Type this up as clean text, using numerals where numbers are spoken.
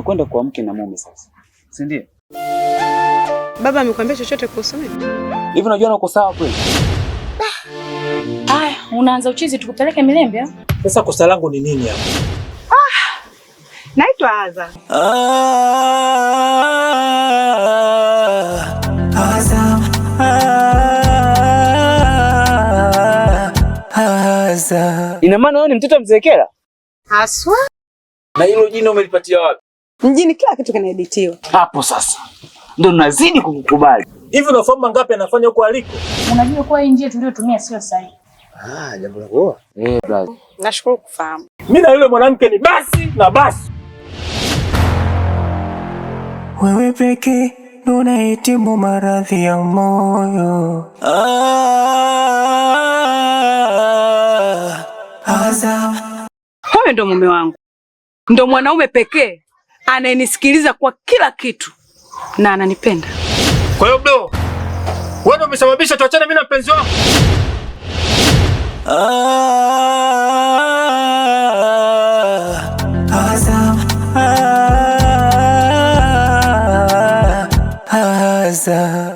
tunakwenda kwa mke na mume sasa, si ndio? Baba amekwambia chochote kuhusu mimi? Hivi unajua uko sawa kweli? Haya, unaanza uchizi tukupeleke Milembe? Sasa kosa langu ni nini hapa? Naitwa Aza. Aza. Ina maana wewe ni mtoto mzekera? Haswa? Na hilo jina umelipatia wapi? Mjini kila kitu kinaeditiwa. Hapo sasa ndio nazidi kukukubali. Hivi unafahamu mangapi anafanya huko aliko? Unajua kwa hii njia tuliyotumia sio sahihi. Jambo la kuoa. Brother. Nashukuru kufahamu. Mimi na yule mwanamke ni basi na basi. Wewe pekee ndo unayetibu maradhi ya moyo. Aza. Huyo ndo mume wangu. Ndo mwanaume pekee anayenisikiliza kwa kila kitu na ananipenda. Kwa hiyo bro, wewe ndo umesababisha tuachane mimi na mpenzi wangu. Aza.